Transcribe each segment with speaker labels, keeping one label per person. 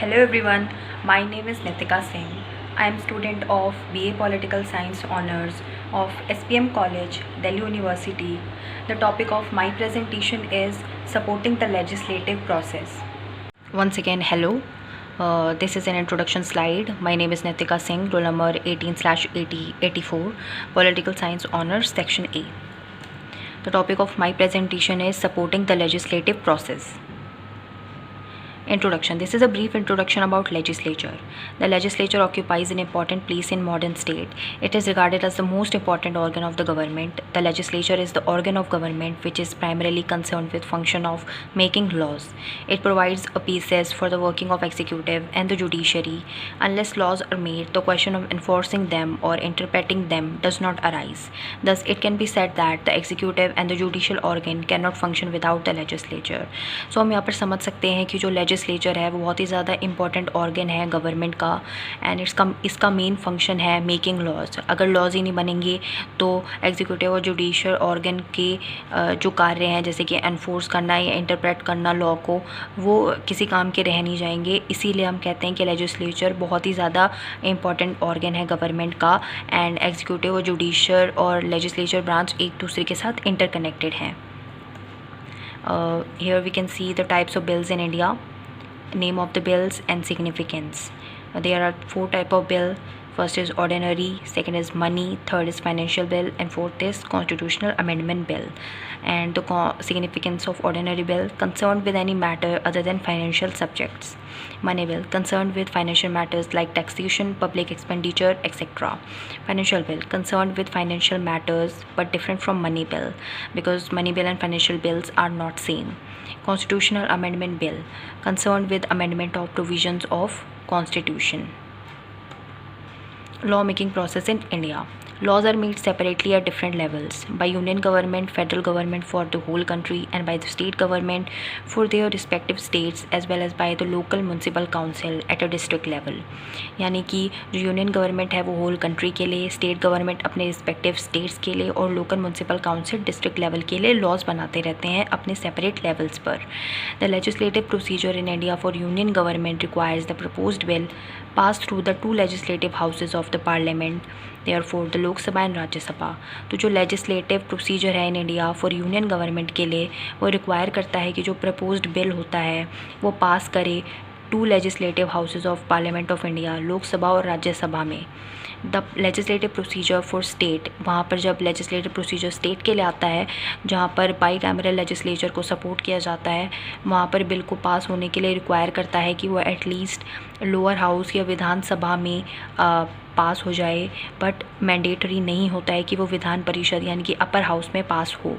Speaker 1: Hello everyone, my name is Nitika Singh. I am student of BA Political Science Honours of SPM College, Delhi University. The topic of my presentation is supporting the legislative process. Once again, hello. This is an introduction slide. My name is Nitika Singh, roll number 18/8084, Political Science Honours, Section A. The topic of my presentation is supporting the legislative process. Introduction. This is a brief introduction about legislature. The legislature occupies an important place in modern state. It is regarded as the most important organ of the government. The legislature is the organ of government which is primarily concerned with function of making laws. It provides a basis for the working of executive and the judiciary. Unless laws are made, the question of enforcing them or interpreting them does not arise. Thus, it can be said that the executive and the judicial organ cannot function without the legislature. So हम यहाँ पर समझ सकते हैं कि जो legislature है वो बहुत ही ज़्यादा इंपॉर्टेंट ऑर्गन है गवर्नमेंट का एंड इसका मेन फंक्शन है मेकिंग लॉज. अगर लॉज ही नहीं बनेंगे तो एग्जीक्यूटिव और जुडिशियल ऑर्गन के जो कार्य हैं जैसे कि एनफोर्स करना या इंटरप्रेट करना लॉ को, वो किसी काम के रह नहीं जाएंगे. इसीलिए हम कहते हैं कि लेजिस्लेचर बहुत ही ज़्यादा इंपॉर्टेंट ऑर्गन है गवर्नमेंट का एंड एग्जीक्यूटिव और जुडिशियल और लेजिस्लेचर ब्रांच एक दूसरे के साथ इंटरकनेक्टेड हैं. Here we can see the types of bills in India, name of the bills and significance. There are 4 type of bill. First is ordinary, second is money, third is financial bill, and fourth is constitutional amendment bill. And the significance of ordinary bill, concerned with any matter other than financial subjects. Money bill, concerned with financial matters like taxation, public expenditure, etc. Financial bill, concerned with financial matters but different from money bill because money bill and financial bills are not same. Constitutional amendment bill, concerned with amendment of provisions of constitution. Law making process in India. Laws are made separately at different levels by union government, federal government for the whole country and by the state government for their respective states as well as by the local municipal council at a district level. यानी कि जो union government है वो whole country के लिए, state government अपने respective states के लिए और local municipal council district level के लिए लॉज बनाते रहते हैं अपने सेपरेट लेवल्स पर. The legislative procedure in India for union government requires the proposed bill pass through the 2 legislative houses of the parliament, therefore the लोक सभा एंड राज्यसभा. तो जो लेजिस्लेटिव प्रोसीजर है in India for union government के लिए वो require करता है कि जो प्रपोज्ड बिल होता है वो पास करे 2 legislative houses of parliament of India, Lok Sabha और राज्यसभा में. The legislative procedure for state, वहाँ पर जब लेजिस्लेटिव प्रोसीजर स्टेट के लिए आता है जहाँ पर बाई कैमरल लेजिस्लेचर को सपोर्ट किया जाता है, वहाँ पर बिल को पास होने के लिए रिक्वायर करता है कि वो एटलीस्ट लोअर हाउस या विधानसभा में पास हो जाए, बट मैंडेटरी नहीं होता है कि वो विधान परिषद यानी कि अपर हाउस में पास हो.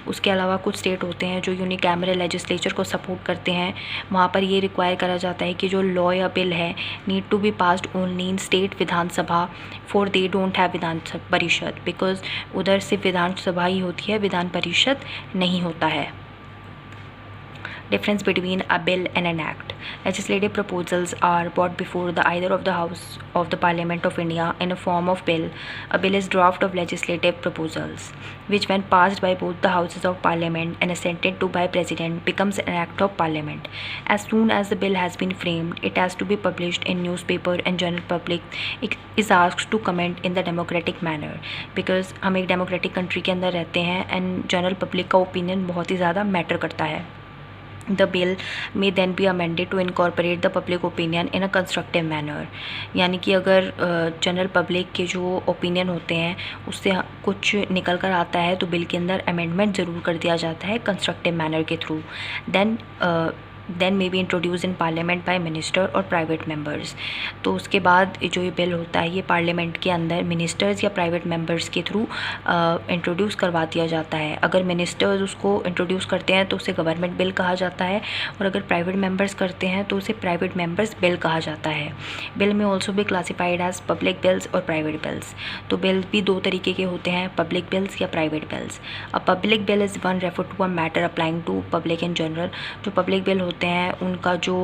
Speaker 1: उसके अलावा कुछ स्टेट होते हैं जो यूनिकैमरल लेजिस्लेचर को सपोर्ट करते हैं, वहाँ पर ये रिक्वायर करा जाता है कि जो लॉ या बिल है need to be passed only in state Vidhan Sabha for they don't have Vidhan Parishad, because उधर सिर्फ विधानसभा ही होती है, विधान परिषद नहीं होता है. Difference between a bill and an act. Legislative proposals are brought before the either of the House of the Parliament of India in a form of bill. A bill is draft of legislative proposals, which when passed by both the Houses of Parliament and assented to by President becomes an act of Parliament. As soon as the bill has been framed, it has to be published in newspaper and general public is asked to comment in the democratic manner. Because हम एक democratic country के अंदर रहते हैं and general public का opinion बहुत ही ज़्यादा matter करता है. The bill may then be amended to incorporate the public opinion in a constructive manner. यानी कि अगर जनरल पब्लिक के जो ओपिनियन होते हैं उससे कुछ निकल कर आता है तो बिल के अंदर अमेंडमेंट ज़रूर कर दिया जाता है कंस्ट्रक्टिव मैनर के through. Then may be introduce in parliament by minister और प्राइवेट मेंबर्स. तो उसके बाद जो ये बिल होता है ये पार्लियामेंट के अंदर मिनिस्टर्स या प्राइवेट मेंबर्स के थ्रू इंट्रोड्यूस करवा दिया जाता है. अगर मिनिस्टर्स उसको इंट्रोड्यूस करते हैं तो उसे गवर्नमेंट बिल कहा जाता है और अगर प्राइवेट मेंबर्स करते हैं तो उसे प्राइवेट मेंबर्स बिल कहा जाता है. बिल में ऑल्सो भी क्लासीफाइड एज पब्लिक बिल्स और प्राइवेट बिल्स. तो बिल भी 2 तरीके के होते हैं, पब्लिक बिल्स या private bills. A public bill is one refer to a matter applying to public in general. जो पब्लिक बिल होते हैं उनका जो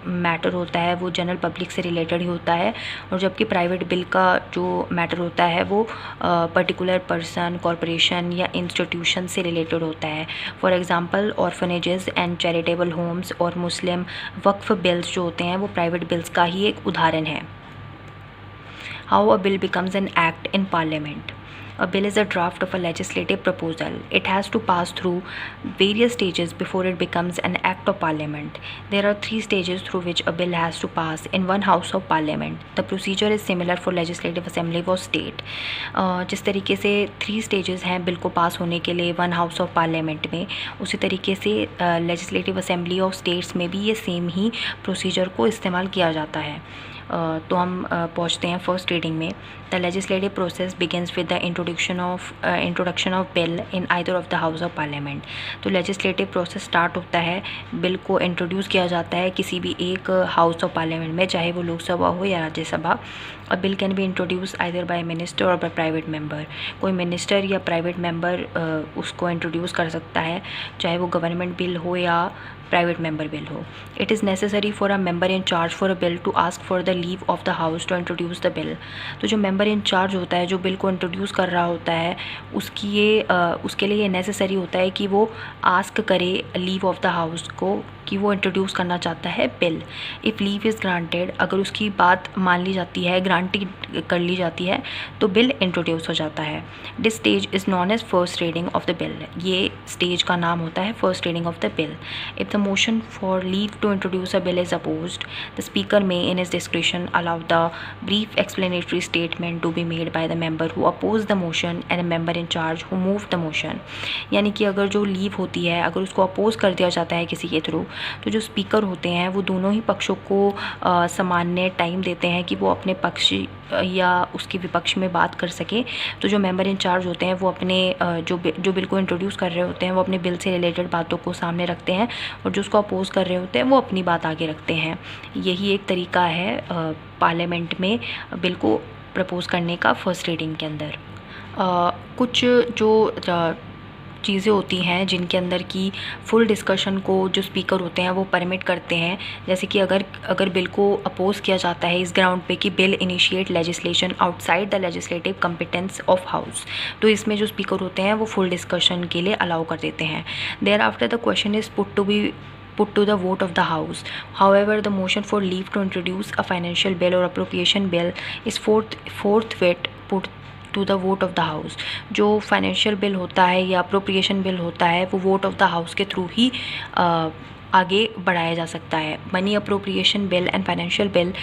Speaker 1: मैटर होता है वो जनरल पब्लिक से रिलेटेड ही होता है, और जबकि प्राइवेट बिल का जो मैटर होता है वो पर्टिकुलर पर्सन, कॉरपोरेशन या इंस्टीट्यूशन से रिलेटेड होता है। For example orphanages and charitable homes और मुस्लिम वक्फ बिल्स जो होते हैं वो प्राइवेट बिल्स का ही एक उदाहरण है। How a bill becomes an act in parliament. A bill is a draft of a legislative proposal. It has to pass through various stages before it becomes an act of parliament. There are 3 stages through which a bill has to pass in one house of parliament. The procedure is similar for legislative assembly for state. जिस तरीके से 3 stages हैं bill को पास होने के लिए one house of parliament में, उसी तरीके से लेजिस्लेटिव असेंबली ऑफ स्टेट्स में भी ये सेम ही प्रोसीजर को इस्तेमाल किया जाता है। तो हम पहुँचते हैं फर्स्ट रीडिंग में। The legislative process begins with the introduction of bill in either of the house of parliament. तो लेजिस्लेटिव प्रोसेस स्टार्ट होता है, बिल को इंट्रोड्यूस किया जाता है किसी भी एक हाउस ऑफ पार्लियामेंट में, चाहे वो लोकसभा हो या Rajya Sabha. A bill can be introduce either by minister और बाय प्राइवेट मेंबर। कोई मिनिस्टर या प्राइवेट मेंबर उसको इंट्रोड्यूस कर सकता है, चाहे वो गवर्नमेंट बिल हो या प्राइवेट मेंबर बिल हो। It is necessary for a member in charge for a bill to ask for the leave of the house to introduce the bill. तो जो मेंबर इन चार्ज होता है, जो bill को introduce कर रहा होता है, उसके लिए ये नेसेसरी होता है कि वो आस्क करे लीव ऑफ द हाउस को कि वो इंट्रोड्यूस करना चाहता है bill. If leave is granted, अगर उसकी बात मान ली जाती है, ग्रांटी कर ली जाती है, तो बिल इंट्रोड्यूस हो जाता है। This stage is known as first reading of the bill. ये स्टेज का नाम होता है first reading of the bill. If the motion for leave to introduce a bill is opposed, the speaker may in his discretion allow the brief explanatory statement to be made by the member who opposed the motion and a member in charge who moved the motion। यानी कि अगर जो leave होती है, अगर उसको oppose कर दिया जाता है किसी के थ्रू, तो जो स्पीकर होते हैं वो दोनों ही पक्षों को सामान्य टाइम देते हैं कि वो अपने पक्ष या उसके विपक्ष में बात कर सके। तो जो मेंबर इन चार्ज होते हैं वो अपने जो बिल को इंट्रोड्यूस कर रहे होते हैं वो अपने बिल से रिलेटेड बातों को सामने रखते हैं, और जो उसको अपोज कर रहे होते हैं वो अपनी बात आगे रखते हैं। यही एक तरीका है पार्लियामेंट में बिल को प्रपोज करने का फर्स्ट रीडिंग के अंदर। कुछ जो चीज़ें होती हैं जिनके अंदर की फुल डिस्कशन को जो स्पीकर होते हैं वो परमिट करते हैं, जैसे कि अगर बिल को अपोज किया जाता है इस ग्राउंड पे कि bill initiate legislation outside the legislative competence of house, तो इसमें जो स्पीकर होते हैं वो फुल डिस्कशन के लिए अलाउ कर देते हैं। Thereafter the question is put to the vote of the house. However, the motion for leave to introduce a financial bill or appropriation bill is forthwith put to the vote of the house. जो financial bill होता है या appropriation bill होता है वो vote of the house के through ही आगे बढ़ाया जा सकता है। Money appropriation bill and financial bill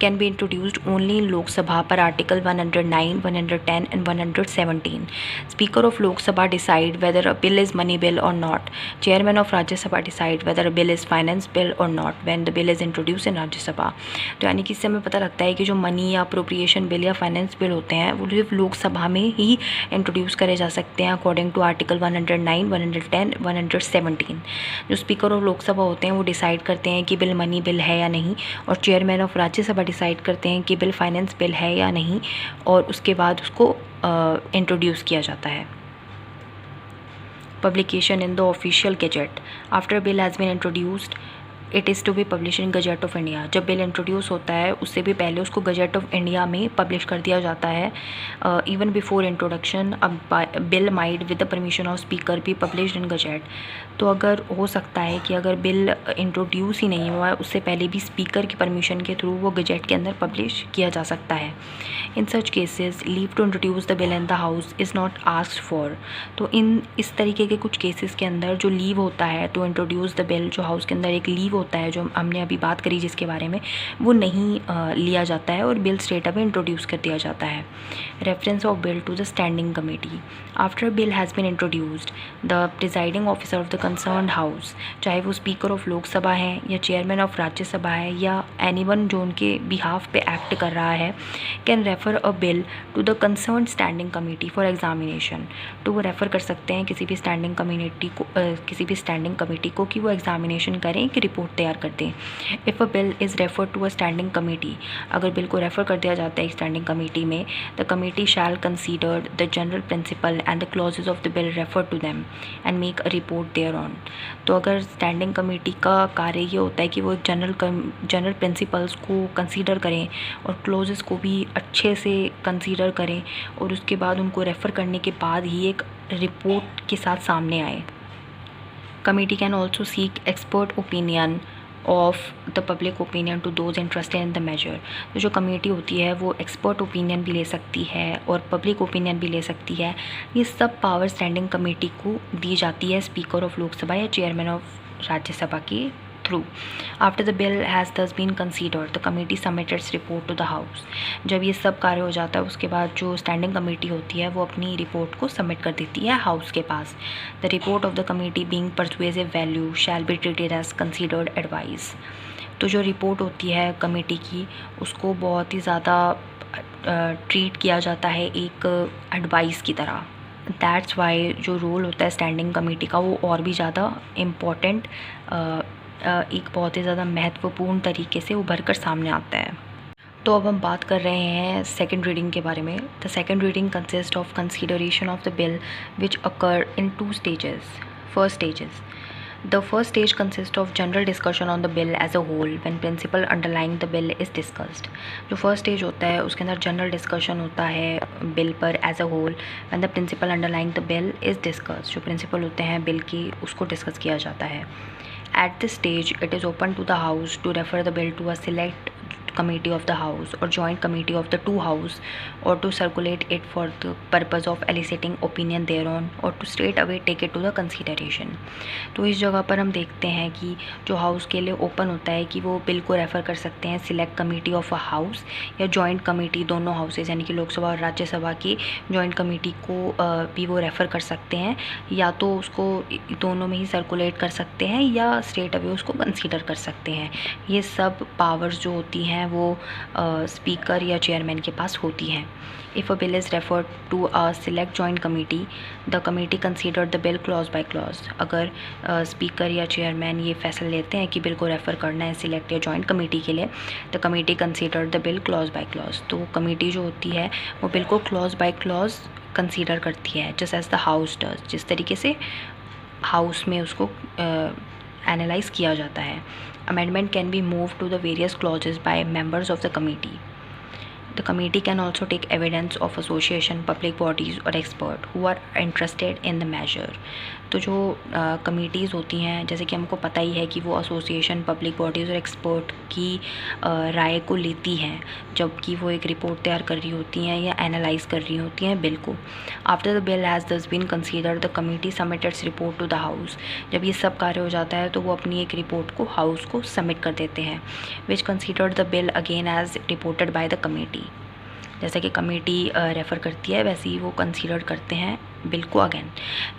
Speaker 1: can be introduced only in Lok Sabha per Article 109, 110 and 117. Speaker of Lok Sabha decide whether a bill is money bill or not. Chairman of Rajya Sabha decide whether a bill is finance bill or not when the bill is introduced in Rajya Sabha. तो यानी कि इससे हमें पता लगता है कि जो मनी या अप्रोप्रिएशन बिल या फाइनेंस बिल होते हैं वो सिर्फ लोक सभा में ही इंट्रोड्यूस करे जा सकते हैं अकॉर्डिंग टू आर्टिकल 109, 110, 117। जो स्पीकर ऑफ लोक सभा होते हैं वो डिसाइड करते हैं कि बिल मनी बिल है या नहीं, और चेयरमैन ऑफ राज्य सभा डिसाइड करते हैं कि बिल फाइनेंस बिल है या नहीं, और उसके बाद उसको इंट्रोड्यूस किया जाता है। Publication in the official gazette. After bill has been introduced it is to be publish in gazette of India. जब बिल इंट्रोड्यूस होता है उससे भी पहले उसको गजेट ऑफ इंडिया में पब्लिश कर दिया जाता है। Even before introduction a bill might with the permission of speaker be published in gazette. तो अगर हो सकता है कि अगर बिल इंट्रोड्यूस ही नहीं हुआ है उससे पहले भी स्पीकर की परमिशन के थ्रू वो गजेट के अंदर पब्लिश किया जा सकता है। In such cases leave to introduce the bill in the house is not asked for. तो इस तरीके के कुछ केसेस के अंदर जो लीव होता है टू इंट्रोड्यूस द बिल, जो हाउस के अंदर एक लीव होता है जो हमने अभी बात करी जिसके बारे में, वो नहीं लिया जाता है और बिल स्ट्रेट अवे इंट्रोड्यूस कर दिया जाता है। Reference of bill to the standing committee. After bill has been introduced the presiding officer of the concerned house, चाहे वो स्पीकर ऑफ लोकसभा है या चेयरमैन ऑफ राज्यसभा है या एनीवन जो उनके बिहाफ पे एक्ट कर रहा है, can refer a bill to the concerned standing committee for examination. तो वो रेफ़र कर सकते हैं किसी भी स्टैंडिंग कमेटी को कि वो एग्जामिनेशन करें, कि रिपोर्ट तैयार कर दें। If a bill is refer to a standing committee, अगर बिल को रेफ़र कर दिया जाता है एक स्टैंडिंग कमेटी में, the committee shall consider the general principle and the clauses of the bill refer to them and make a report thereon. तो अगर स्टैंडिंग कमेटी का कार्य ये होता है कि वो एक जनरल प्रिंसिपल्स को कंसीडर करें और क्लॉजेस को भी अच्छे से कंसीडर करें और उसके बाद उनको रेफ़र करने के बाद ही एक रिपोर्ट के साथ सामने आए। Committee can also seek expert opinion of the public opinion to those interested in the measure. तो जो कमेटी होती है वो एक्सपर्ट ओपिनियन भी ले सकती है और पब्लिक ओपिनियन भी ले सकती है। ये सब पावर स्टैंडिंग कमेटी को दी जाती है स्पीकर ऑफ लोकसभा या चेयरमैन ऑफ राज्यसभा के through. After the bill has thus been considered the committee submit its report to the house. जब ये सब कार्य हो जाता है उसके बाद जो स्टैंडिंग कमेटी होती है वो अपनी रिपोर्ट को सबमिट कर देती है हाउस के पास। The report of the committee being persuasive value shall be treated as considered advice. तो जो रिपोर्ट होती है कमेटी की उसको बहुत ही ज़्यादा ट्रीट किया जाता है एक एडवाइस की तरह। दैट्स वाई जो रोल होता है स्टैंडिंग कमेटी का वो और भी ज़्यादा इम्पॉर्टेंट, एक बहुत ही ज़्यादा महत्वपूर्ण तरीके से उभर कर सामने आता है। तो अब हम बात कर रहे हैं सेकेंड रीडिंग के बारे में। The second reading consist of consideration of the bill which occur in two stages. First stages, the first stage consists of general discussion on the bill as a whole when principle underlying the bill is discussed। जो first stage होता है उसके अंदर general discussion होता है bill पर as a whole when the principle underlying the bill is discussed। जो principle होते हैं बिल की उसको डिस्कस किया जाता है। At this stage, it is open to the House to refer the bill to a select committee of the House or joint committee of the two House or to circulate it for the purpose of eliciting opinion thereon or to straight away take it to the consideration। तो इस जगह पर हम देखते हैं कि जो house के लिए ओपन होता है कि वो बिल को रेफ़र कर सकते हैं select committee of a house या जॉइंट कमेटी, दोनों हाउसेज यानी कि लोकसभा और राज्यसभा की जॉइंट कमेटी को भी वो रेफ़र कर सकते हैं, या तो उसको दोनों में ही सर्कुलेट कर सकते हैं या स्ट्रेट अवे उसको कंसीडर कर सकते हैं। ये सब पावर्स जो होती हैं वो स्पीकर या चेयरमैन के पास होती हैं। If a bill is referred to a select joint committee the committee consider the bill clause by clause. अगर स्पीकर या चेयरमैन ये फैसला लेते हैं कि बिल को रेफ़र करना है सिलेक्ट या जॉइंट कमेटी के लिए, the committee consider the bill clause by clause. तो कमेटी जो होती है वो बिल को क्लॉज बाय क्लॉज कंसीडर करती है just as the house does, जिस तरीके से हाउस में उसको एनालाइज किया जाता है। Amendment can be move to the various clauses by members of the committee. The committee can also take evidence of association, public bodies और expert who are interested in the measure। तो जो committees होती हैं जैसे कि हमको पता ही है कि वो एसोसिएशन, पब्लिक बॉडीज़ और एक्सपर्ट की राय को लेती हैं जबकि वो एक रिपोर्ट तैयार कर रही होती हैं या एनालाइज कर रही होती हैं बिल को। After the bill has thus been consider the committee submit its report to the house. जब ये सब कार्य हो जाता है तो वो अपनी एक रिपोर्ट को हाउस को सबमिट कर देते हैं, which considered the bill again as reported by the committee. जैसा कि कमेटी रेफ़र करती है वैसे ही वो कंसीडर करते हैं बिल को again.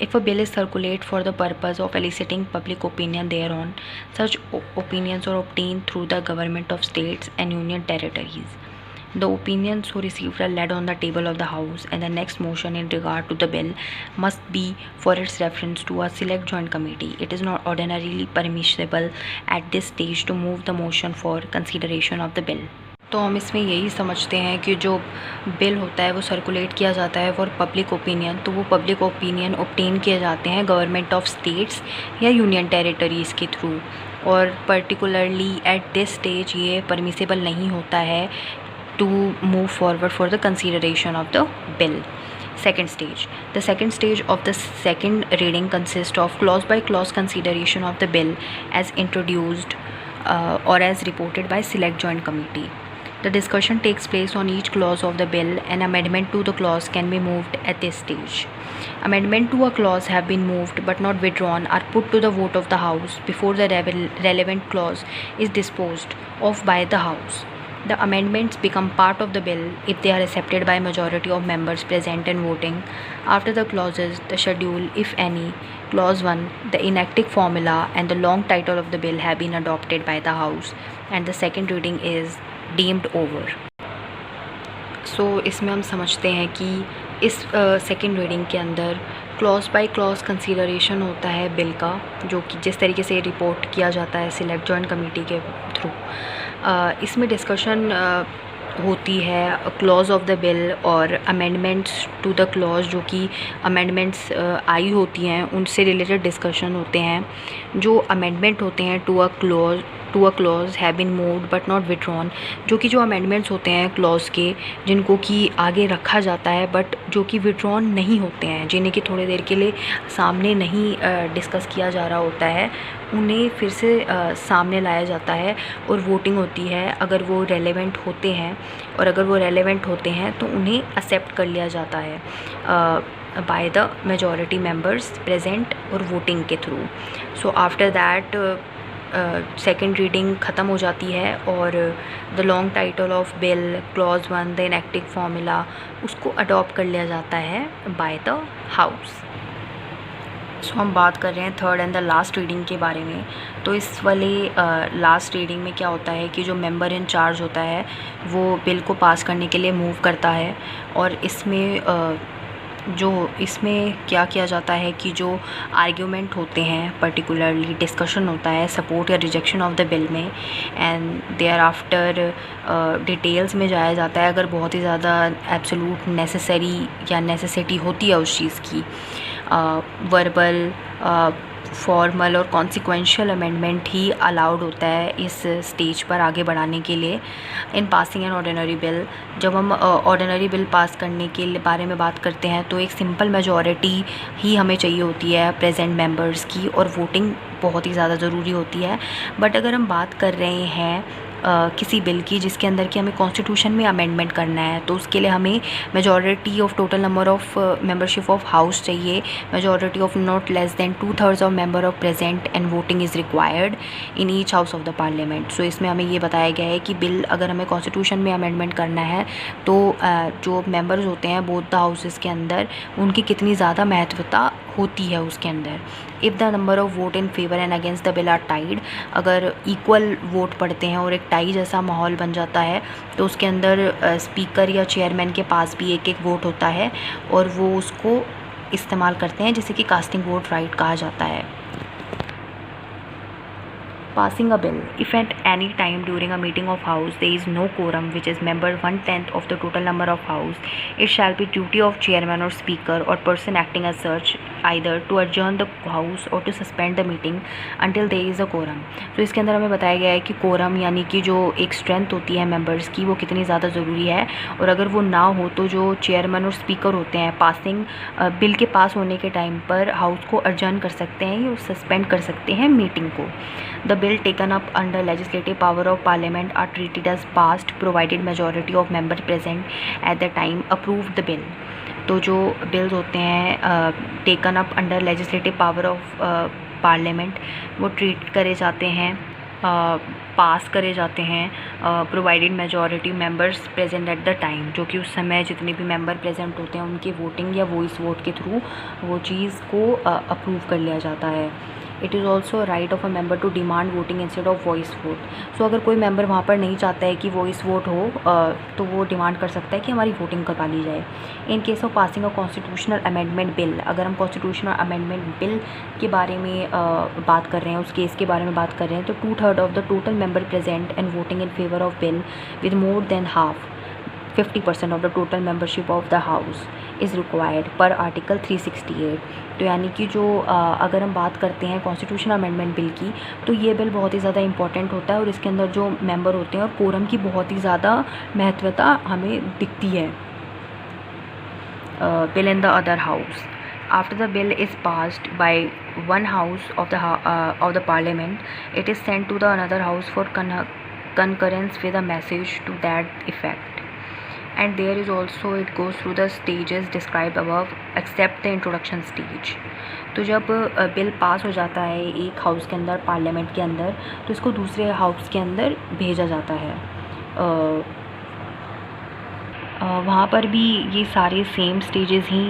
Speaker 1: If a bill is circulate for the purpose of eliciting public opinion thereon, such opinions are obtain through the government of states and union territories. The opinions so received are laid on the table of the House, and the next motion in regard to the bill must be for its reference to a select joint committee. It is not ordinarily permissible at this stage to move the motion for consideration of the bill। तो हम इसमें यही समझते हैं कि जो bill होता है वो सर्कुलेट किया जाता है फॉर पब्लिक ओपिनियन, तो वो पब्लिक ओपिनियन ऑब्टेन किए जाते हैं गवर्नमेंट ऑफ स्टेट्स या यूनियन टेरिटरीज़ के थ्रू, और पर्टिकुलरली एट दिस स्टेज ये परमिसेबल नहीं होता है to move forward for the consideration of the bill। Second stage, the second stage of the second reading consists of clause by clause consideration of the bill as introduced or as reported by select joint committee। The discussion takes place on each clause of the bill and amendment to the clause can be moved at this stage। Amendment to a clause have been moved but not withdrawn are put to the vote of the House before the relevant clause is disposed of by the House। The amendments become part of the bill if they are accepted by majority of members present and voting। After the clauses, the schedule, if any, clause 1, the enacting formula and the long title of the bill have been adopted by the House and the second reading is deemed over। So इसमें हम समझते हैं कि इस second reading के अंदर clause by clause consideration होता है बिल का, जो कि जिस तरीके से रिपोर्ट किया जाता है सिलेक्ट जॉइंट कमेटी के थ्रू। इसमें डिस्कशन होती है क्लॉज ऑफ द बिल और अमेंडमेंट्स टू द क्लॉज, जो कि अमेंडमेंट्स आई होती हैं उनसे रिलेटेड डिस्कशन होते हैं। जो अमेंडमेंट होते हैं to a clause have been moved but not withdrawn, जो कि जो अमेंडमेंट्स होते हैं क्लॉज के जिनको कि आगे रखा जाता है बट जो कि विड्रॉन नहीं होते हैं, जिन्हें कि थोड़ी देर के लिए सामने नहीं डिस्कस किया जा रहा होता है, उन्हें फिर से सामने लाया जाता है और वोटिंग होती है अगर वो रेलेवेंट होते हैं, और अगर वो रेलेवेंट होते हैं तो उन्हें एक्सेप्ट कर लिया जाता है by the majority members present और वोटिंग के through. So after that second reading ख़त्म हो जाती है और the long title of bill clause 1 the inactive formula उसको अडॉप्ट कर लिया जाता है बाय द हाउस। सो हम बात कर रहे हैं third and the last reading के बारे में। तो इस वाले लास्ट रीडिंग में क्या होता है कि जो मेंबर इन चार्ज होता है वो बिल को पास करने के लिए मूव करता है, और इसमें क्या किया जाता है कि जो आर्ग्यूमेंट होते हैं पर्टिकुलरली डिस्कशन होता है सपोर्ट या रिजेक्शन ऑफ द बिल में, एंड देयर आफ्टर डिटेल्स में जाया जाता है अगर बहुत ही ज़्यादा एब्सोल्यूट नेसेसरी या नेसेसिटी होती है उस चीज़ की। वर्बल फॉर्मल और कॉन्सिक्वेंशियल अमेंडमेंट ही अलाउड होता है इस स्टेज पर आगे बढ़ाने के लिए इन पासिंग एन ऑर्डिनरी बिल। जब हम ऑर्डिनरी बिल पास करने के बारे में बात करते हैं तो एक सिंपल मेजॉरिटी ही हमें चाहिए होती है प्रेजेंट मेंबर्स की, और वोटिंग बहुत ही ज़्यादा ज़रूरी होती है। बट अगर हम बात कर रहे हैं किसी बिल की जिसके अंदर कि हमें कॉन्स्टिट्यूशन में अमेंडमेंट करना है, तो उसके लिए हमें majority of total number of membership of house चाहिए, majority of not less than 2/3 of member of present and voting is required in each house of the parliament. So इसमें हमें ये बताया गया है कि बिल अगर हमें कॉन्स्टिट्यूशन में अमेंडमेंट करना है तो जो मेंबर्स होते हैं बोथ द हाउसेस के अंदर उनकी कितनी ज़्यादा महत्वता होती है उसके अंदर। If the number of vote in favour and against the bill are tied, अगर इक्वल वोट पड़ते हैं और एक टाई जैसा माहौल बन जाता है तो उसके अंदर स्पीकर या चेयरमैन के पास भी एक एक वोट होता है और वो उसको इस्तेमाल करते हैं जिसे कि कास्टिंग वोट राइट कहा जाता है। Passing a bill. If at any time during a meeting of House there is no quorum, which is member 1/10 of the total number of House, it shall be duty of chairman or speaker or person acting as such either to adjourn the House or to suspend the meeting until there is a quorum. तो इसके अंदर हमें बताया गया है कि quorum यानी कि जो एक स्ट्रेंथ होती है मेंबर्स की वो कितनी ज़्यादा ज़रूरी है, और अगर वो ना हो तो जो चेयरमैन और स्पीकर होते हैं पासिंग बिल के पास होने के टाइम पर हाउस को adjourn कर सकते हैं या सस्पेंड कर सकते हैं मीटिंग को। The bill taken up under legislative power of parliament are treated as passed provided majority of members present at the time approved the bill. तो जो बिल्स होते हैं taken up under legislative power of parliament वो treat करे जाते हैं पास करे जाते हैं provided majority members present at the time, जो कि उस समय जितने भी मेंबर प्रेजेंट होते हैं उनके वोटिंग या वॉइस वोट के थ्रू वो चीज़ को अप्रूव कर लिया जाता है। It is also right of a member to demand voting instead of voice vote. So अगर कोई मेंबर वहाँ पर नहीं चाहता है कि वॉइस वोट हो तो वो डिमांड कर सकता है कि हमारी वोटिंग करवा ली जाए। इन case of passing a constitutional amendment bill, अगर हम कॉन्स्टिट्यूशनल अमेंडमेंट बिल के बारे में बात कर रहे हैं, उस केस के बारे में बात कर रहे हैं, तो 2/3 of the total member present and voting in favour of bill with more than half 50% of the total membership of the house is required पर आर्टिकल 368। तो यानी कि जो अगर हम बात करते हैं कॉन्स्टिट्यूशन अमेंडमेंट बिल की, तो ये बिल बहुत ही ज़्यादा इंपॉर्टेंट होता है और इसके अंदर जो मेंबर होते हैं और कोरम की बहुत ही ज़्यादा महत्वता हमें दिखती है। Bill in the other house, after the bill is passed by one house of the parliament, it is sent to the another house for concurrence with a message to that effect. And there is also it goes through the stages described above except the introduction stage. तो जब bill pass हो जाता है एक house के अंदर parliament के अंदर तो इसको दूसरे हाउस के अंदर भेजा जाता है। वहाँ पर भी ये सारे सेम स्टेजेस ही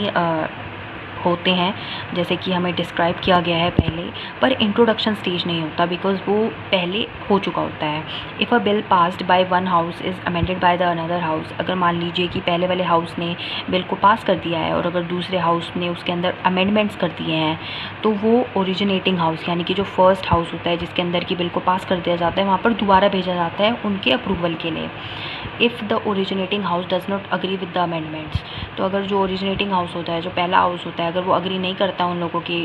Speaker 1: होते हैं, जैसे कि हमें डिस्क्राइब किया गया है पहले, पर इंट्रोडक्शन स्टेज नहीं होता बिकॉज वो पहले हो चुका होता है। If a bill passed by one house is amended by the another house, अगर मान लीजिए कि पहले वाले हाउस ने बिल को पास कर दिया है और अगर दूसरे हाउस ने उसके अंदर अमेंडमेंट्स कर दिए हैं, तो वो ओरिजिनेटिंग हाउस यानी कि जो फर्स्ट हाउस होता है जिसके अंदर की बिल को पास कर दिया जाता है, वहाँ पर दोबारा भेजा जाता है उनके अप्रूवल के लिए। If the originating house does not agree with the amendments, तो अगर जो ओरिजिनेटिंग हाउस होता है, जो पहला हाउस होता है, अगर वो अग्री नहीं करता उन लोगों के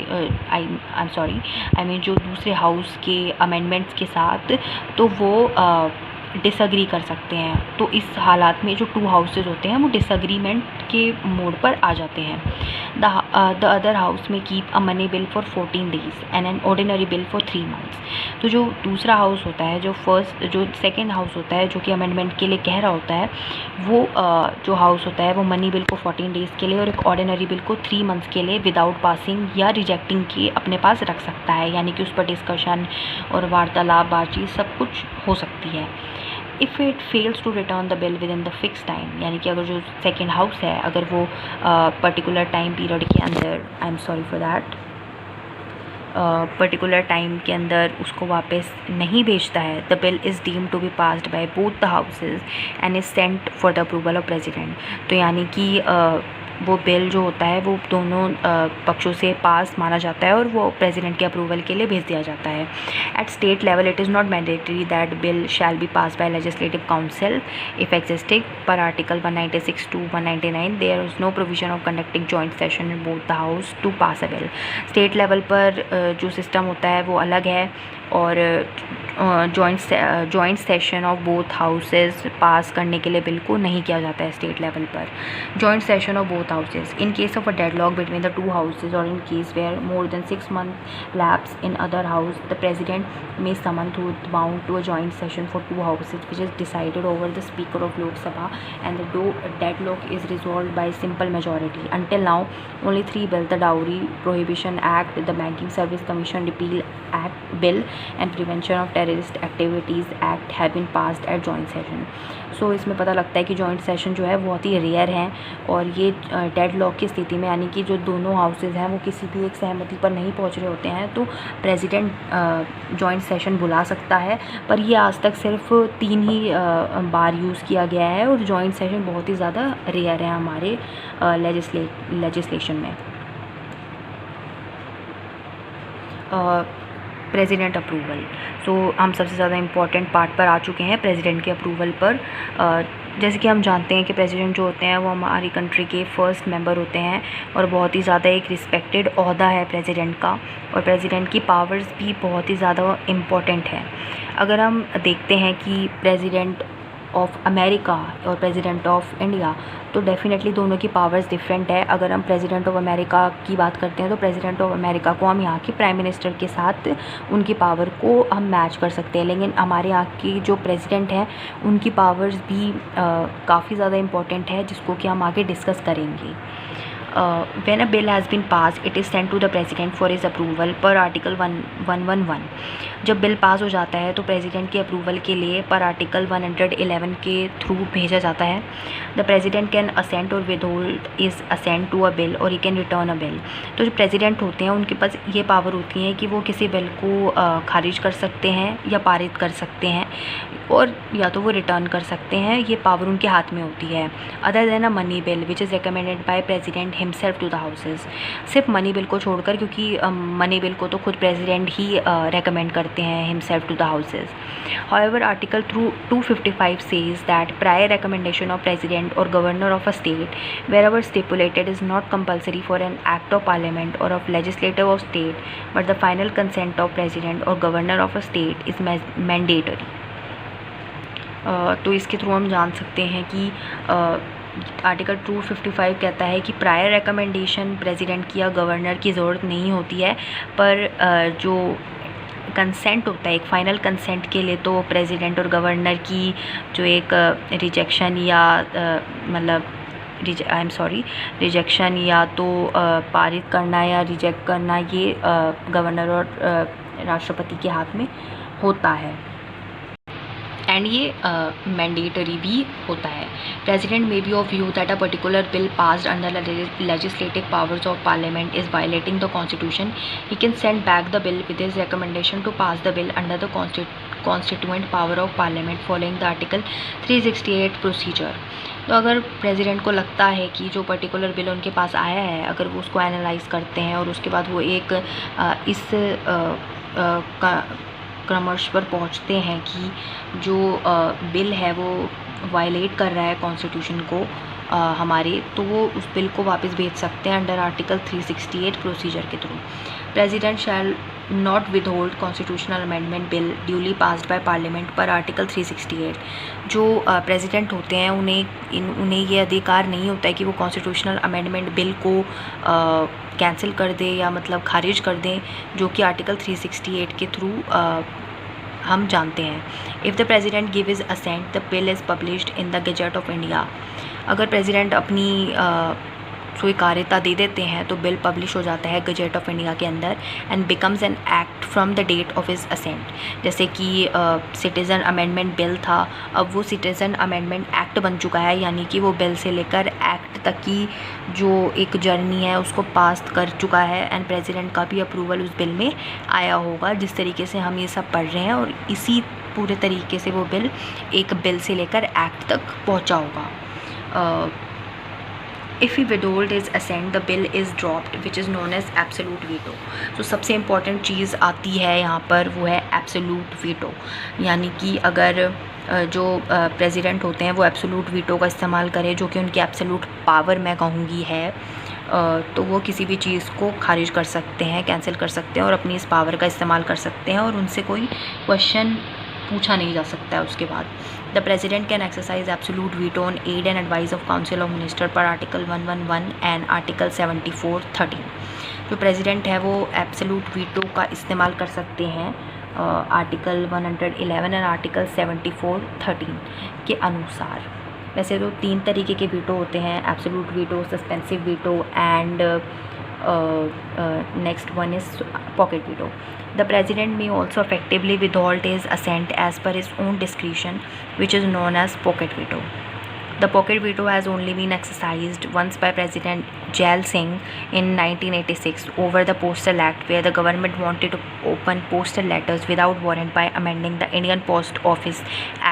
Speaker 1: आई मीन जो दूसरे हाउस के अमेंडमेंट्स के साथ, तो वो डिसअग्री कर सकते हैं। तो इस हालात में जो टू हाउसेज होते हैं वो डिसअग्रीमेंट के मोड पर आ जाते हैं। द अदर हाउस में keep a money bill for 14 days and an ordinary bill for 3 months. तो जो दूसरा हाउस होता है, जो सेकेंड हाउस होता है जो कि अमेंडमेंट के लिए कह रहा होता है, वो जो हाउस होता है वो मनी बिल को 14 डेज़ के लिए और एक ऑर्डिनरी बिल को 3 मंथ्स के लिए विदाउट पासिंग या रिजेक्टिंग के अपने पास रख सकता है, यानी कि उस पर डिस्कशन और वार्तालाप बातचीत सब कुछ हो सकती है। If it fails to return the bill within the fix time, यानी कि अगर जो सेकेंड हाउस है अगर वो पर्टिकुलर टाइम पीरियड के अंदर, I am sorry for that, particular time के अंदर उसको वापस नहीं भेजता है, the bill is deemed to be passed by both the houses and is sent for the approval of president. तो यानी कि वो बिल जो होता है वो दोनों पक्षों से पास माना जाता है और वो प्रेसिडेंट के अप्रूवल के लिए भेज दिया जाता है। At state level it is not mandatory that bill shall be pass by legislative council if existing पर article 196 to 199 there is no provision of conducting joint session in both the house to pass a bill. State level पर जो system होता है वो अलग है और joint session of both houses pass करने के लिए बिल को नहीं किया जाता है स्टेट लेवल पर। Joint session of both houses in case of a deadlock between the two houses और in case where more than 6 months lapse in other house, the president may summon to bound to a joint session for two houses which is decided over the speaker of Lok Sabha and the deadlock is resolved by simple majority. Until now only 3 bills, the Dowry Prohibition Act, the Banking Service Commission Repeal Act Bill and Prevention of Terrorist Activities Act have been passed at joint session. सो इसमें पता लगता है कि joint session जो है बहुत ही rare हैं और ये डेडलॉक की स्थिति में, यानी कि जो दोनों हाउसेज हैं वो किसी भी एक सहमति पर नहीं पहुंच रहे होते हैं, तो प्रेसिडेंट जॉइंट सेशन बुला सकता है। पर ये आज तक सिर्फ 3 ही बार यूज़ किया गया है और जॉइंट सेशन बहुत ही ज़्यादा रेयर है हमारे लेजिस्लेशन में। प्रेसिडेंट अप्रूवल, सो हम सबसे ज़्यादा इम्पॉर्टेंट पार्ट पर आ चुके हैं प्रेसिडेंट के अप्रूवल पर। जैसे कि हम जानते हैं कि प्रेसिडेंट जो होते हैं वो हमारी कंट्री के फर्स्ट मेंबर होते हैं और बहुत ही ज़्यादा एक रिस्पेक्टेड ओहदा है प्रेसिडेंट का, और प्रेसिडेंट की पावर्स भी बहुत ही ज़्यादा इम्पॉर्टेंट है। अगर हम देखते हैं कि प्रेसिडेंट ऑफ अमेरिका और प्रेसिडेंट ऑफ इंडिया, तो डेफिनेटली दोनों की पावर्स डिफरेंट है। अगर हम प्रेसिडेंट ऑफ अमेरिका की बात करते हैं तो प्रेसिडेंट ऑफ अमेरिका को हम यहाँ के प्राइम मिनिस्टर के साथ उनकी पावर को हम मैच कर सकते हैं, लेकिन हमारे यहाँ की जो प्रेसिडेंट हैं उनकी पावर्स भी काफ़ी ज़्यादा इम्पॉर्टेंट है, जिसको कि हम आगे डिस्कस करेंगे। when a bill has been passed it is sent to the president for his approval per article 111। जब बिल पास हो जाता है तो प्रेसिडेंट के अप्रूवल के लिए पर आर्टिकल 111 के थ्रू भेजा जाता है। द प्रेसिडेंट कैन असेंट और withhold his assent to a bill और he can return a bill. तो जो प्रेसिडेंट होते हैं उनके पास ये पावर होती है कि वो किसी बिल को खारिज कर सकते हैं या पारित कर सकते हैं और या तो वो रिटर्न कर सकते हैं, ये पावर उनके हाथ में होती है। Other than a money bill which is recommended by president himself to the houses, सिर्फ मनी बिल को छोड़कर, क्योंकि मनी बिल को तो खुद प्रेसिडेंट ही रेकमेंड करते हैं himself to the houses. However article 255 says that prior recommendation of president और governor of a state wherever stipulated is not compulsory for an act of parliament or of legislative of state but the final consent of president or governor of a state is mandatory। तो इसके through हम जान सकते हैं कि article 255 कहता है कि प्रायर रिकमेंडेशन प्रेसिडेंट की या गवर्नर की ज़रूरत नहीं होती है, पर जो कंसेंट होता है एक फ़ाइनल कंसेंट के लिए तो प्रेसिडेंट और गवर्नर की जो एक रिजेक्शन या मतलब रिजेक्शन या तो पारित करना या रिजेक्ट करना, ये गवर्नर और राष्ट्रपति के हाथ में होता है। एंड ये मैंडेटरी भी होता है। President may be of view that a particular bill passed under the legislative powers of parliament is violating the constitution. He can send back the bill with his recommendation to pass the bill under the constituent power of parliament following the article 368 procedure. तो अगर president को लगता है कि जो particular bill उनके पास आया है, अगर वो उसको एनालाइज करते हैं और उसके बाद वो एक इस क्रमश पर पहुंचते हैं कि जो बिल है वो वायलेट कर रहा है कॉन्स्टिट्यूशन को हमारे, तो वो उस बिल को वापस भेज सकते हैं अंडर आर्टिकल 368 प्रोसीजर के through. President shall not withhold constitutional amendment bill duly passed by parliament पर आर्टिकल 368। जो प्रेसिडेंट होते हैं उन्हें ये अधिकार नहीं होता है कि वो कॉन्स्टिट्यूशनल अमेंडमेंट बिल को कैंसिल कर दें या मतलब खारिज कर दें, जो कि आर्टिकल 368 के थ्रू हम जानते हैं। If the president gives assent the bill is published in the gazette of India. अगर प्रेसिडेंट अपनी स्वीकार्यता दे देते हैं तो बिल पब्लिश हो जाता है गजेट ऑफ इंडिया के अंदर and becomes an act from the date of his assent. जैसे कि सिटीज़न अमेंडमेंट बिल था, अब वो सिटीज़न अमेंडमेंट एक्ट बन चुका है, यानी कि वो बिल से लेकर एक्ट तक की जो एक जर्नी है उसको पास कर चुका है एंड प्रेसिडेंट का भी अप्रूवल उस बिल में आया होगा। जिस तरीके से हम ये सब पढ़ रहे हैं और इसी पूरे तरीके से वो बिल एक बिल से लेकर एक्ट तक पहुंचा होगा। If he withhold his assent, the bill is dropped, which is known as absolute veto. तो सबसे इम्पॉर्टेंट चीज़ आती है यहाँ पर, वो है एब्सोलूट वीटो। यानी कि अगर जो प्रेसिडेंट होते हैं वो एब्सोलूट वीटो का इस्तेमाल करें, जो कि उनकी एब्सोलूट पावर मैं कहूँगी है, तो वो किसी भी चीज़ को खारिज कर सकते हैं, कैंसिल कर सकते हैं और अपनी इस पावर का इस्तेमाल कर सकते हैं और उनसे कोई क्वेश्चन पूछा नहीं जा सकता है उसके बाद। The president can exercise absolute veto on aid and advice of council of minister पर आर्टिकल 111 एंड आर्टिकल 7413। जो प्रेसिडेंट है वो एब्सोलूट वीटो का इस्तेमाल कर सकते हैं आर्टिकल 111 एंड आर्टिकल 7413 के अनुसार। वैसे तो 3 तरीके के वीटो होते हैं, absolute veto, suspensive veto and next one is pocket veto. The president may also effectively withhold his assent as per his own discretion, which is known as pocket veto. The pocket veto has only been exercised once by President Jail Singh in 1986 over the Postal Act, where the government wanted to open postal letters without warrant by amending the Indian Post Office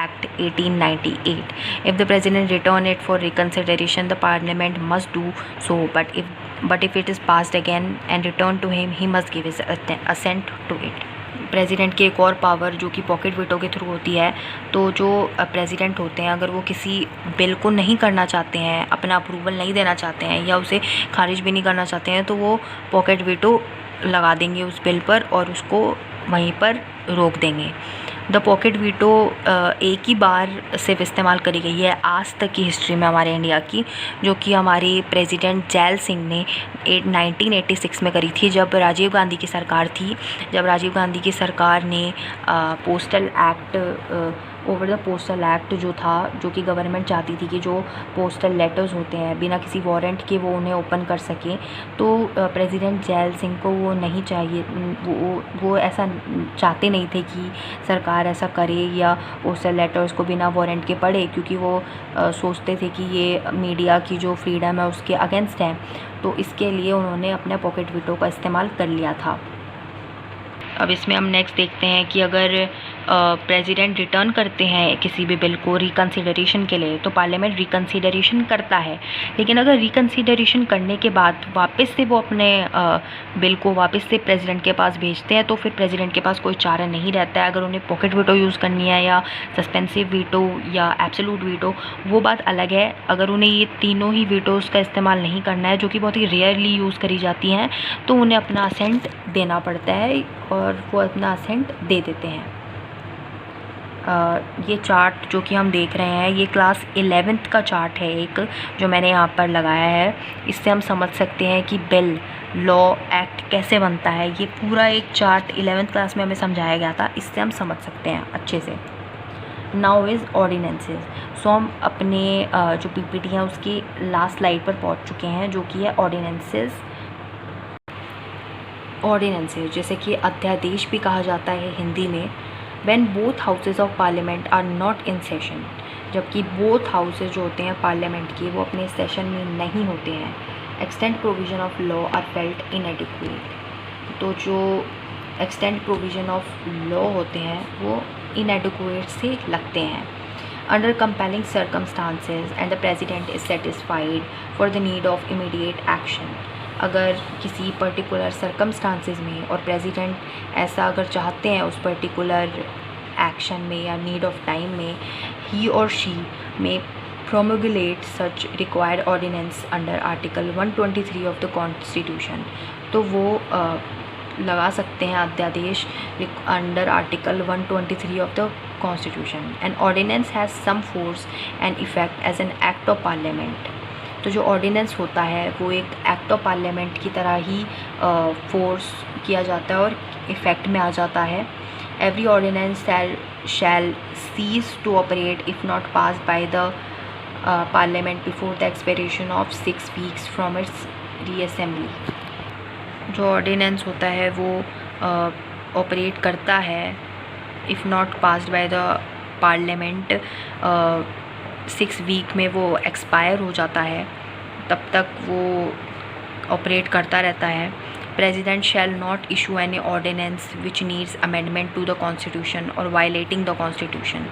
Speaker 1: Act 1898. If the president return it for reconsideration, the parliament must do so, but if it is passed again and returned to him, he must give his assent to it. President की एक और power जो कि pocket veto के through होती है, तो जो प्रेसिडेंट होते हैं अगर वो किसी बिल को नहीं करना चाहते हैं, अपना अप्रूवल नहीं देना चाहते हैं या उसे खारिज भी नहीं करना चाहते हैं, तो वो पॉकेट वीटो लगा देंगे उस बिल पर और उसको वहीं पर रोक देंगे। द पॉकेट वीटो एक ही बार सिर्फ इस्तेमाल करी गई है आज तक की हिस्ट्री में हमारे इंडिया की, जो कि हमारे प्रेसिडेंट जैल सिंह ने 1986 में करी थी, जब राजीव गांधी की सरकार थी। जब राजीव गांधी की सरकार ने postal act over the postal act जो था, जो कि गवर्नमेंट चाहती थी कि जो पोस्टल लेटर्स होते हैं बिना किसी वारंट के वो उन्हें ओपन कर सकें, तो प्रेसिडेंट जैल सिंह को वो नहीं चाहिए, वो ऐसा चाहते नहीं थे कि सरकार ऐसा करे या पोस्टल लेटर्स को बिना वारंट के पढ़े, क्योंकि वो सोचते थे कि ये मीडिया की जो फ्रीडम है उसके अगेंस्ट है। तो इसके लिए उन्होंने अपने पॉकेट वीटो का इस्तेमाल कर लिया था। अब इसमें हम नेक्स्ट देखते हैं कि अगर प्रेसिडेंट रिटर्न करते हैं किसी भी बिल को रिकन्सिडरेशन के लिए, तो पार्लियामेंट रिकन्सिडरेशन करता है, लेकिन अगर रिकन्सिडरेशन करने के बाद वापस से वो अपने बिल को वापस से प्रेसिडेंट के पास भेजते हैं, तो फिर प्रेसिडेंट के पास कोई चारा नहीं रहता है। अगर उन्हें पॉकेट वीटो यूज़ करनी है या सस्पेंसिव वीटो या एब्सोलूट वीटो, वो बात अलग है। अगर उन्हें ये तीनों ही वीटोज़ का इस्तेमाल नहीं करना है, जो कि बहुत ही रेयरली यूज़ करी जाती हैं, तो उन्हें अपना असेंट देना पड़ता है और वो अपना असेंट दे देते हैं। ये चार्ट जो कि हम देख रहे हैं, ये क्लास 11th का चार्ट है एक, जो मैंने यहाँ पर लगाया है। इससे हम समझ सकते हैं कि बिल, लॉ, एक्ट कैसे बनता है। ये पूरा एक चार्ट 11th क्लास में हमें समझाया गया था, इससे हम समझ सकते हैं अच्छे से। Now is ordinances. सो हम अपने जो पीपीटी है उसकी लास्ट स्लाइड पर पहुँच चुके हैं, जो कि है ऑर्डिनेंसेस। ऑर्डिनेंसेस जैसे कि अध्यादेश भी कहा जाता है हिंदी में, when both houses of parliament are not in session, जबकि बोथ हाउसेज जो होते हैं पार्लियामेंट के वो अपने सेशन में नहीं होते हैं। Extant provision of law are felt inadequate, तो जो एक्सटेंट प्रोविजन ऑफ लॉ होते हैं वो इनएडिक्वेट से लगते हैं। Under compelling circumstances and the president is satisfied for the need of immediate action, अगर किसी पर्टिकुलर सर्कमस्टांसेस में और प्रेसिडेंट ऐसा अगर चाहते हैं उस पर्टिकुलर एक्शन में या नीड ऑफ टाइम में, ही और शी में promulgate such required ordinance under Article 123 of the Constitution, तो वो लगा सकते हैं अध्यादेश under article 123 of the constitution. An ordinance has some force and effect as an act of parliament, तो जो ऑर्डिनेंस होता है वो एक एक्ट ऑफ पार्लियामेंट की तरह ही फोर्स किया जाता है और इफ़ेक्ट में आ जाता है। Every ordinance shall cease to operate if not passed by the parliament before the expiration of 6 weeks from its reassembly. जो ऑर्डिनेंस होता है वो ऑपरेट करता है if not passed by the parliament, 6 week में वो एक्सपायर हो जाता है, तब तक वो ऑपरेट करता रहता है। President shall not issue any ordinance which needs amendment to the constitution और वायलेटिंग द कॉन्स्टिट्यूशन,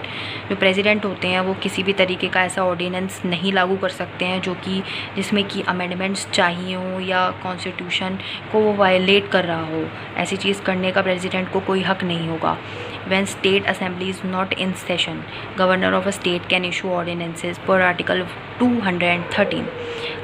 Speaker 1: जो प्रेसिडेंट होते हैं वो किसी भी तरीके का ऐसा ऑर्डिनेंस नहीं लागू कर सकते हैं जो कि जिसमें कि अमेंडमेंट्स चाहिए हो या कॉन्स्टिट्यूशन को वो वायलेट कर रहा हो, ऐसी चीज़ करने का प्रेसिडेंट को कोई हक नहीं होगा। When state assembly is not in session, governor of a state can issue ordinances per article 213।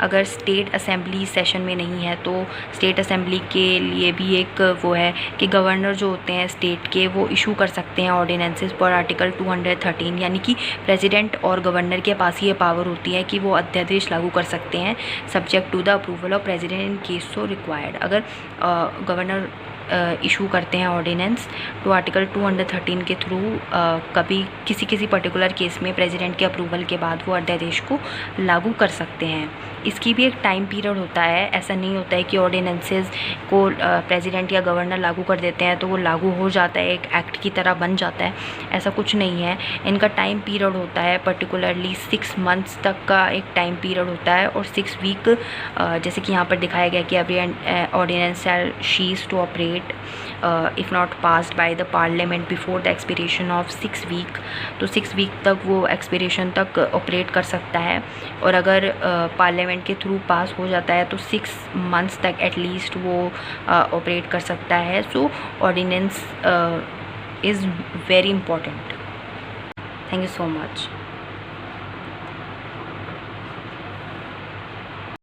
Speaker 1: अगर स्टेट असेंबली सेशन में नहीं है तो स्टेट असेंबली के लिए भी एक वो है कि गवर्नर जो होते हैं स्टेट के वो इशू कर सकते हैं ऑर्डिनेंसेस पर आर्टिकल 213, यानी कि प्रेसिडेंट और गवर्नर के पास ये पावर होती है कि वो अध्यादेश लागू कर सकते हैं subject to the approval of president in case so required. अगर गवर्नर इशू करते हैं ऑर्डिनेंस तो आर्टिकल 213 के थ्रू कभी किसी पर्टिकुलर केस में प्रेसिडेंट के अप्रूवल के बाद वो अध्यादेश को लागू कर सकते हैं। इसकी भी एक टाइम पीरियड होता है, ऐसा नहीं होता है कि ऑर्डिनेंसेस को प्रेसिडेंट या गवर्नर लागू कर देते हैं तो वो लागू हो जाता है, एक एक्ट की तरह बन जाता है, ऐसा कुछ नहीं है। इनका टाइम पीरियड होता है, पर्टिकुलरली 6 मंथ्स तक का एक टाइम पीरियड होता है और 6 वीक, जैसे कि यहाँ पर दिखाया गया कि every ordinance shall cease to operate if not passed by the parliament before the expiration of 6 week, तो 6 वीक तक वो एक्सपायरेशन तक ऑपरेट कर सकता है। और अगर पार्लियामेंट के थ्रू पास हो जाता है तो 6 मंथ्स तक एटलीस्ट वो ऑपरेट कर सकता है। So ordinance is very important. Thank you so much.